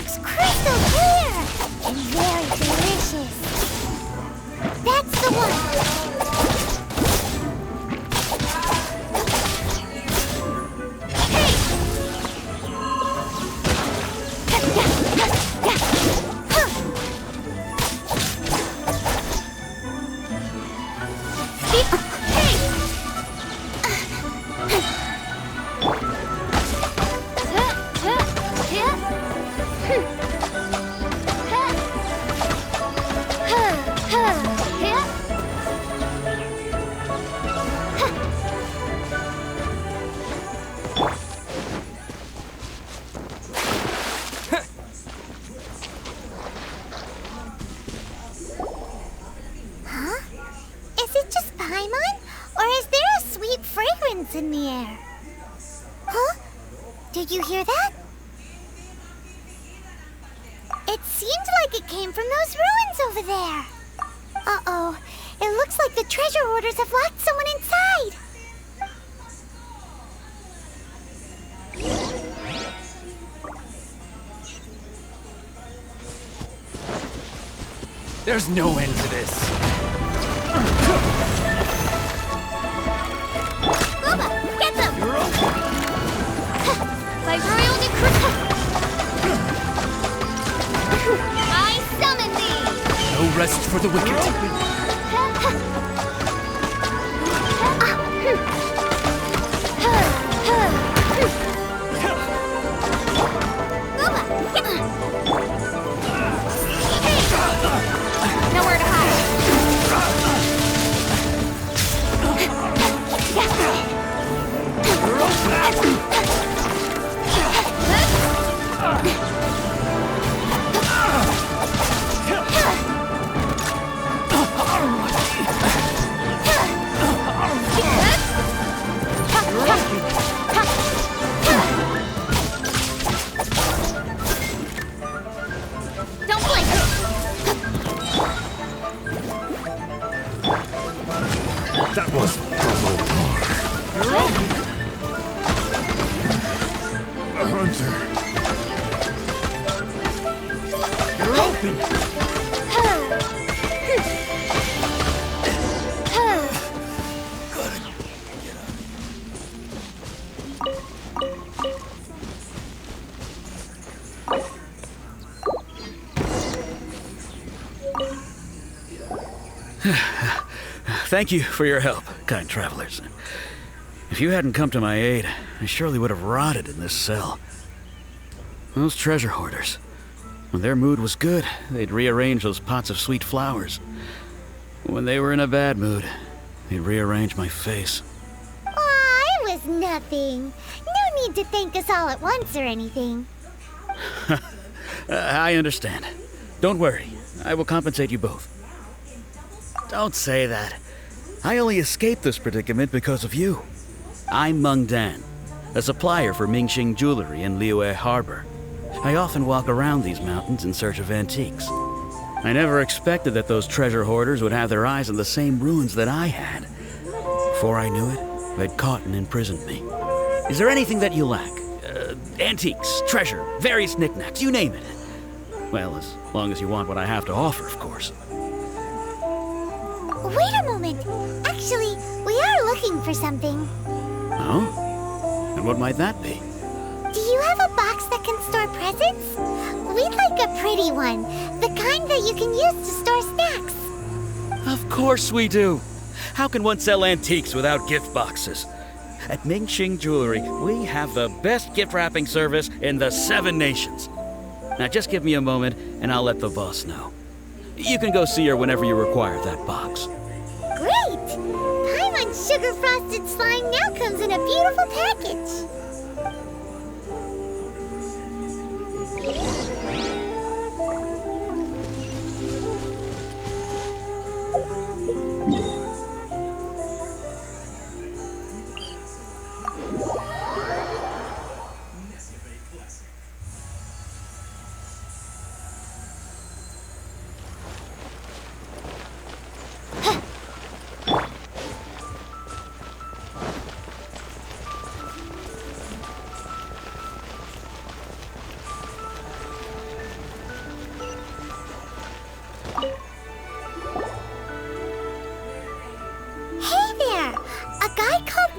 looks crystal clear and very delicious. That's the one. In the air. Huh? Did you hear that? It seemed like it came from those ruins over there. Uh-oh. It looks like the treasure hoarders have locked someone inside. There's no end to this. Get them! By royal decree, I summon thee! No rest for the wicked. Nowhere to hide. Don't blink. That was a hunter. You're open. Thank you for your help, kind travelers. If you hadn't come to my aid, I surely would have rotted in this cell. Those treasure hoarders, when their mood was good, they'd rearrange those pots of sweet flowers. When they were in a bad mood, they'd rearrange my face. Aw, it was nothing. No need to thank us all at once or anything. I understand. Don't worry, I will compensate you both. Don't say that. I only escaped this predicament because of you. I'm Meng Dan, a supplier for Mingxing Jewelry in Liyue Harbor. I often walk around these mountains in search of antiques. I never expected that those treasure hoarders would have their eyes on the same ruins that I had. Before I knew it, they'd caught and imprisoned me. Is there anything that you lack? Antiques, treasure, various knickknacks, you name it. Well, as long as you want what I have to offer, of course. Wait a moment. Actually, we are looking for something. Oh? And what might that be? Do you have a box that can store presents? We'd like a pretty one. The kind that you can use to store snacks. Of course we do. How can one sell antiques without gift boxes? At Mingxing Jewelry, we have the best gift wrapping service in the 7 nations. Now just give me a moment and I'll let the boss know. You can go see her whenever you require that box. Great! Paimon Sugar Frosted Slime now comes in a beautiful package.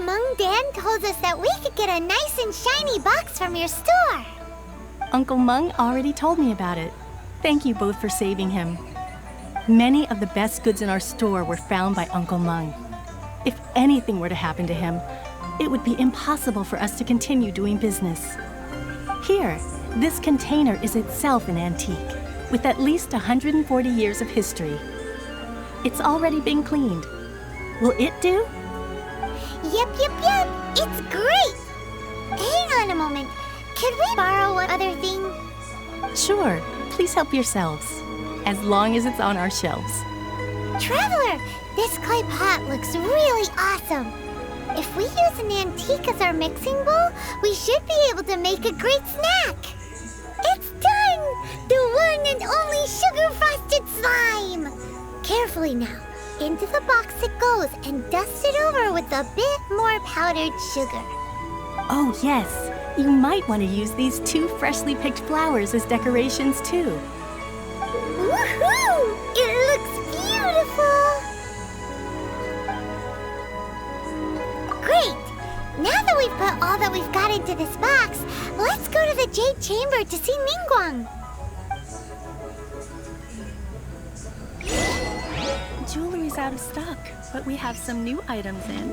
Mung Dan told us that we could get a nice and shiny box from your store. Uncle Mung already told me about it. Thank you both for saving him. Many of the best goods in our store were found by Uncle Mung. If anything were to happen to him, it would be impossible for us to continue doing business. Here, this container is itself an antique, with at least 140 years of history. It's already been cleaned. Will it do? Yep. It's great! Hang on a moment. Could we borrow one other thing? Sure, please help yourselves, as long as it's on our shelves. Traveler, this clay pot looks really awesome. If we use an antique as our mixing bowl, we should be able to make a great snack. It's done! The one and only sugar-frosted slime! Carefully now. Into the box it goes and dust it over with a bit more powdered sugar. Oh yes, you might want to use these 2 freshly picked flowers as decorations too. Woohoo! It looks beautiful! Great! Now that we've put all that we've got into this box, let's go to the Jade Chamber to see Ningguang. Jewelry's out of stock, but we have some new items in.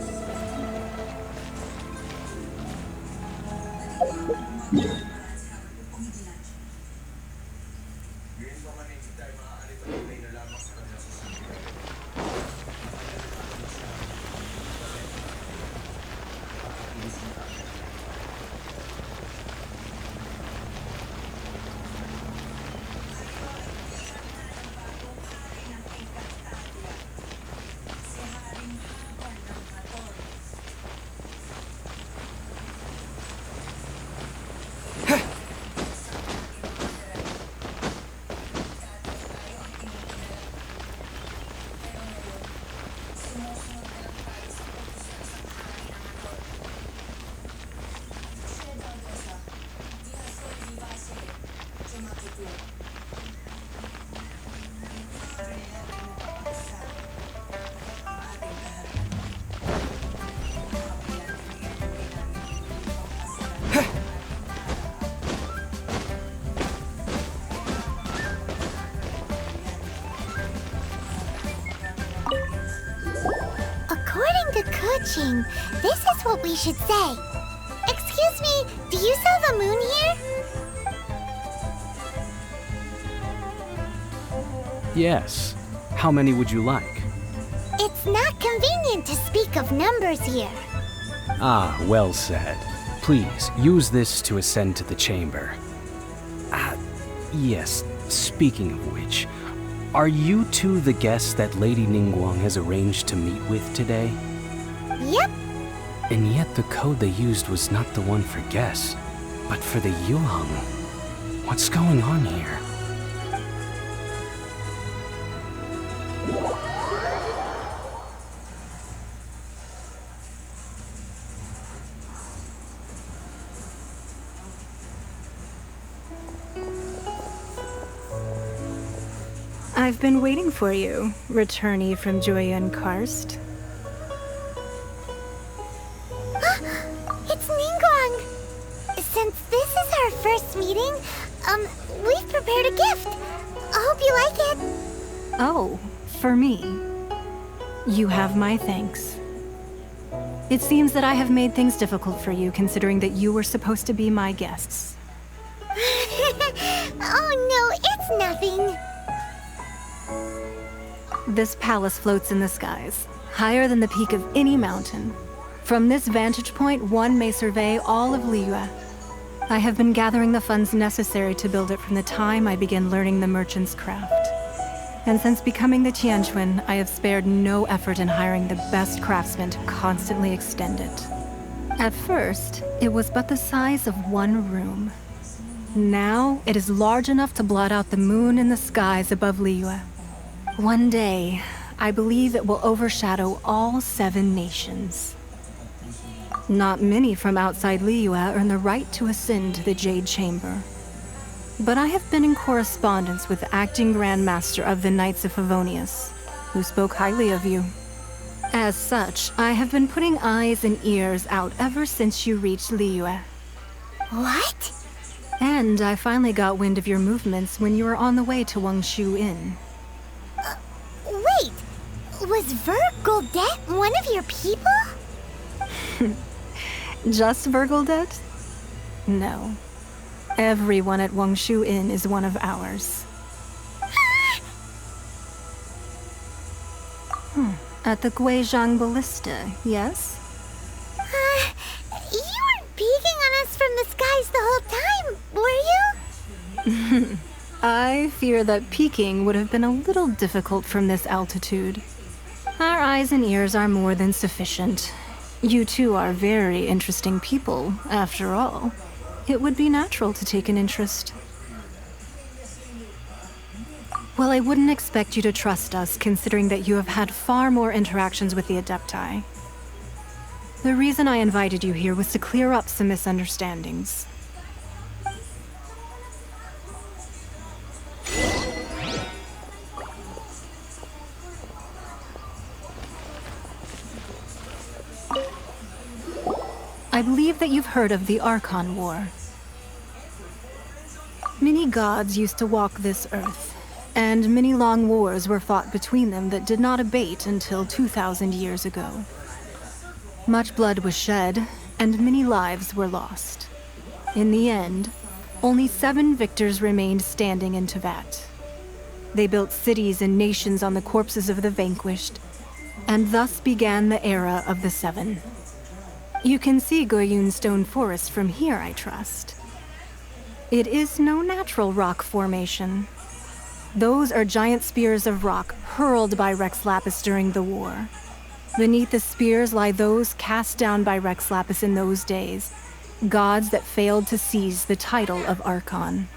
Kuching, this is what we should say. Excuse me, do you sell the moon here? Yes. How many would you like? It's not convenient to speak of numbers here. Ah, well said. Please, use this to ascend to the chamber. Yes, speaking of which, are you two the guests that Lady Ningguang has arranged to meet with today? Yep. And yet the code they used was not the one for guests, but for the Yuheng. What's going on here? I've been waiting for you, returnee from Joyun Karst. It's Ningguang! Since this is our first meeting, we've prepared a gift. I hope you like it. Oh, for me. You have my thanks. It seems that I have made things difficult for you, considering that you were supposed to be my guests. Oh no, it's nothing. This palace floats in the skies, higher than the peak of any mountain. From this vantage point, one may survey all of Liyue. I have been gathering the funds necessary to build it from the time I began learning the merchant's craft. And since becoming the Tianquan, I have spared no effort in hiring the best craftsmen to constantly extend it. At first, it was but the size of one room. Now, it is large enough to blot out the moon in the skies above Liyue. One day, I believe it will overshadow all 7 nations. Not many from outside Liyue earn the right to ascend to the Jade Chamber. But I have been in correspondence with the acting Grand Master of the Knights of Favonius, who spoke highly of you. As such, I have been putting eyes and ears out ever since you reached Liyue. What? And I finally got wind of your movements when you were on the way to Wangshu Inn. Wait, was Vergoldet one of your people? Just Vergoldet? No. Everyone at Wangshu Inn is one of ours. At the Guizhang Ballista, yes? You weren't peeking on us from the skies the whole time, were you? I fear that peeking would have been a little difficult from this altitude. Our eyes and ears are more than sufficient. You two are very interesting people, after all. It would be natural to take an interest. Well, I wouldn't expect you to trust us, considering that you have had far more interactions with the Adepti. The reason I invited you here was to clear up some misunderstandings. I believe that you've heard of the Archon War. Many gods used to walk this earth, and many long wars were fought between them that did not abate until 2,000 years ago. Much blood was shed, and many lives were lost. In the end, only 7 victors remained standing in Teyvat. They built cities and nations on the corpses of the vanquished, and thus began the era of the 7. You can see Goyun Stone Forest from here, I trust. It is no natural rock formation. Those are giant spears of rock hurled by Rex Lapis during the war. Beneath the spears lie those cast down by Rex Lapis in those days, gods that failed to seize the title of Archon.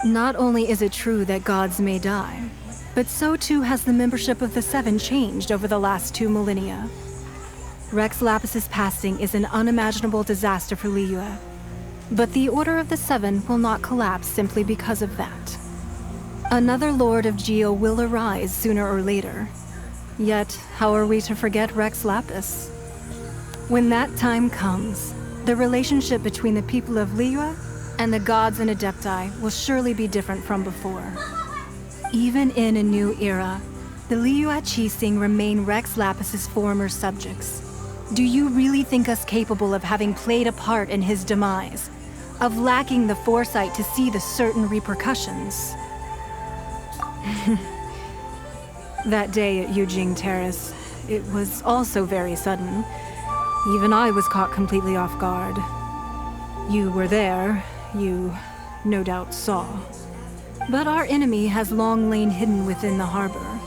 Not only is it true that gods may die, but so too has the membership of the 7 changed over the last 2 millennia. Rex Lapis's passing is an unimaginable disaster for Liyue, but the Order of the 7 will not collapse simply because of that. Another Lord of Geo will arise sooner or later. Yet, how are we to forget Rex Lapis? When that time comes, the relationship between the people of Liyue and the gods and Adepti will surely be different from before. Even in a new era, the Liyue Qixing remain Rex Lapis's former subjects. Do you really think us capable of having played a part in his demise? Of lacking the foresight to see the certain repercussions? That day at Yujing Terrace, it was also very sudden. Even I was caught completely off guard. You were there, you no doubt saw. But our enemy has long lain hidden within the harbor.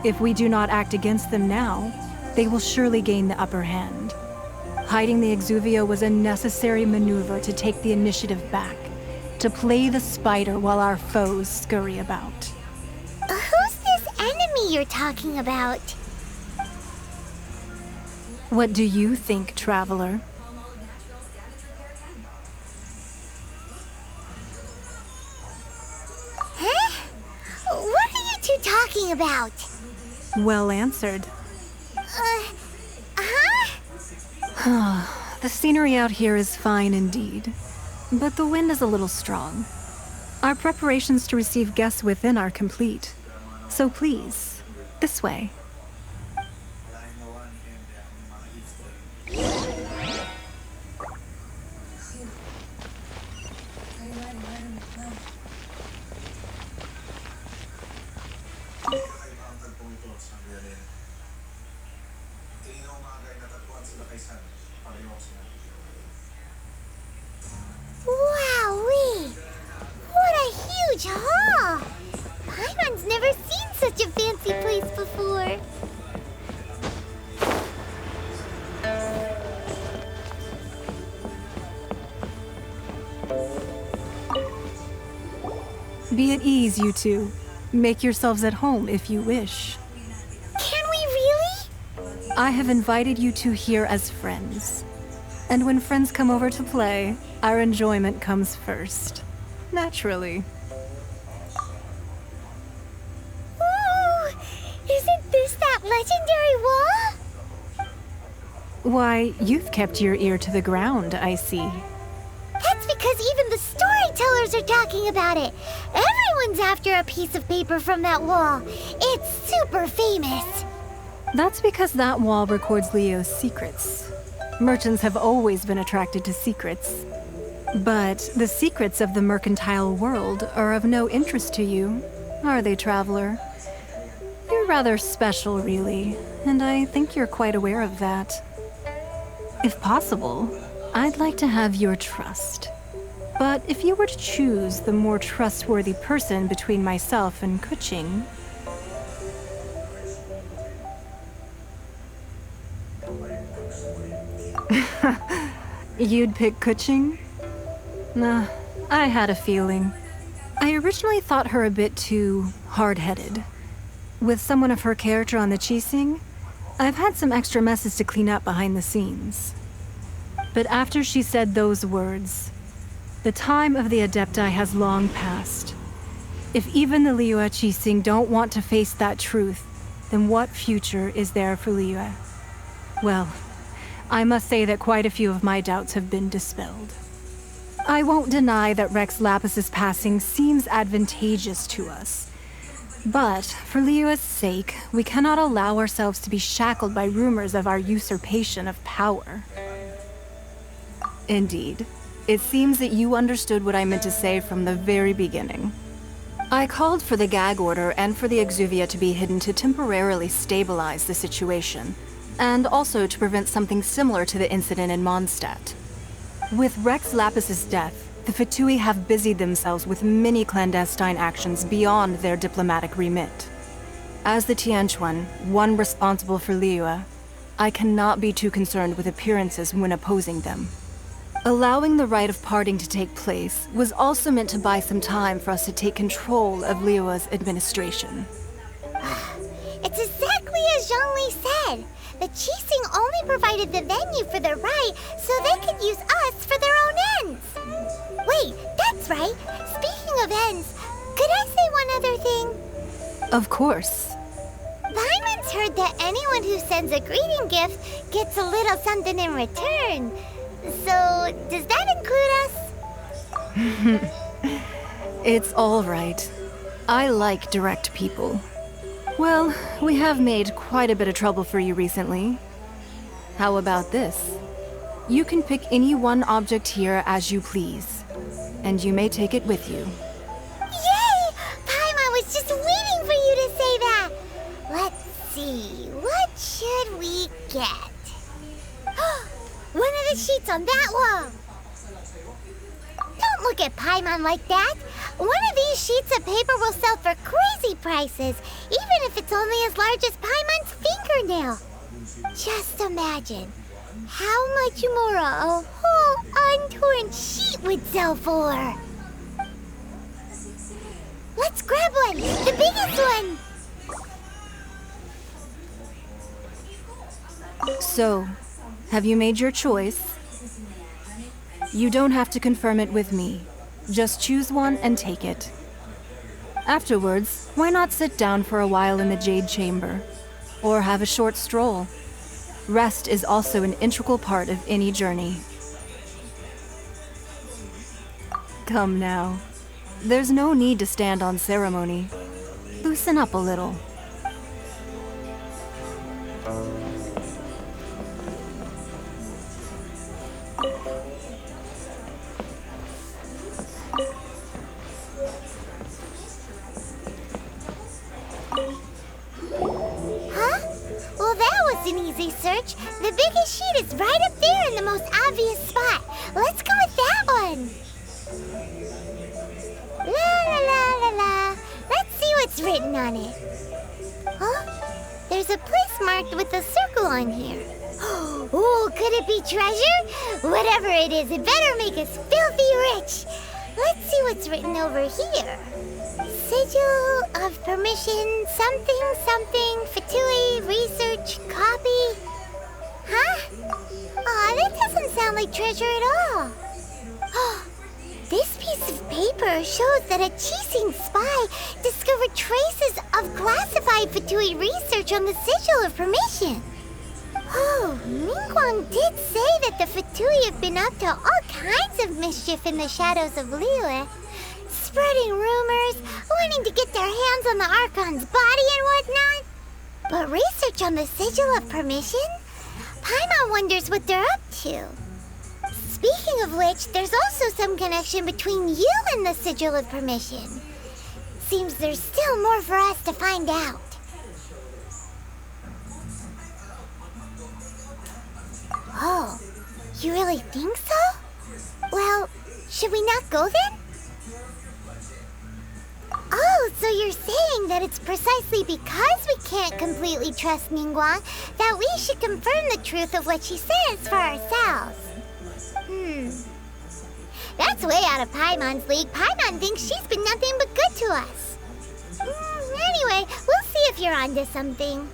If we do not act against them now, they will surely gain the upper hand. Hiding the Exuvio was a necessary maneuver to take the initiative back, to play the spider while our foes scurry about. Who's this enemy you're talking about? What do you think, traveler? Huh? What are you two talking about? Well answered. The scenery out here is fine indeed, but the wind is a little strong. Our preparations to receive guests within are complete, so please, this way. Wowee! What a huge hall! Paimon's never seen such a fancy place before. Be at ease, you two. Make yourselves at home if you wish. Can we really? I have invited you two here as friends. And when friends come over to play, our enjoyment comes first. Naturally. Ooh! Isn't this that legendary wall? Why, you've kept your ear to the ground, I see. That's because even the storytellers are talking about it. Everyone's after a piece of paper from that wall. It's super famous. That's because that wall records Leo's secrets. Merchants have always been attracted to secrets. But the secrets of the mercantile world are of no interest to you, are they, traveler? You're rather special, really, and I think you're quite aware of that. If possible, I'd like to have your trust. But if you were to choose the more trustworthy person between myself and Kuching... You'd pick Kuching? Nah, I had a feeling. I originally thought her a bit too hard-headed. With someone of her character on the Qixing, I've had some extra messes to clean up behind the scenes. But after she said those words, the time of the Adepti has long passed. If even the Liyue Qixing don't want to face that truth, then what future is there for Liyue? Well, I must say that quite a few of my doubts have been dispelled. I won't deny that Rex Lapis's passing seems advantageous to us. But, for Liyue's sake, we cannot allow ourselves to be shackled by rumors of our usurpation of power. Indeed. It seems that you understood what I meant to say from the very beginning. I called for the gag order and for the Exuvia to be hidden to temporarily stabilize the situation, and also to prevent something similar to the incident in Mondstadt. With Rex Lapis's death, the Fatui have busied themselves with many clandestine actions beyond their diplomatic remit. As the Tianquan, one responsible for Liyue, I cannot be too concerned with appearances when opposing them. Allowing the rite of parting to take place was also meant to buy some time for us to take control of Liyue's administration. It's exactly as Zhongli said. The Qixing only provided the venue for the rite so they could use us for their own ends. Wait, that's right. Speaking of ends, could I say one other thing? Of course. Paimon's heard that anyone who sends a greeting gift gets a little something in return. So, does that include us? It's all right. I like direct people. Well, we have made quite a bit of trouble for you recently. How about this? You can pick any one object here as you please, and you may take it with you. Yay! Paimon was just waiting for you to say that! Let's see, what should we get? One of the sheets on that wall! Don't look at Paimon like that! One of these sheets of paper will sell for crazy prices, even if it's only as large as Paimon's fingernail. Just imagine how much more a whole untorn sheet would sell for. Let's grab one, the biggest one. So, have you made your choice? You don't have to confirm it with me. Just choose one and take it. Afterwards, why not sit down for a while in the Jade Chamber? Or have a short stroll? Rest is also an integral part of any journey. Come now. There's no need to stand on ceremony. Loosen up a little. An easy search. The biggest sheet is right up there in the most obvious spot. Let's go with that one. La la la la la. Let's see what's written on it. Huh? There's a place marked with a circle on here. Oh, could it be treasure? Whatever it is, it better make us filthy rich. Let's see what's written over here. Sigil of permission, something, something, Fatui, research, copy. Huh? Aw, that doesn't sound like treasure at all. This piece of paper shows that a Qixing spy discovered traces of classified Fatui research on the Sigil of permission. Oh, Ningguang did say that the Fatui have been up to all kinds of mischief in the shadows of Liyue. Spreading rumors, wanting to get their hands on the Archon's body and whatnot. But research on the Sigil of Permission? Paimon wonders what they're up to. Speaking of which, there's also some connection between you and the Sigil of Permission. Seems there's still more for us to find out. Oh, you really think so? Well, should we not go then? Oh, so you're saying that it's precisely because we can't completely trust Ningguang that we should confirm the truth of what she says for ourselves. That's way out of Paimon's league. Paimon thinks she's been nothing but good to us. Anyway, we'll see if you're onto something.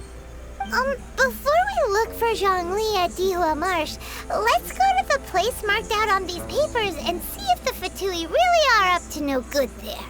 Before we look for Zhongli at Dihua Marsh, let's go to the place marked out on these papers and see if the Fatui really are up to no good there.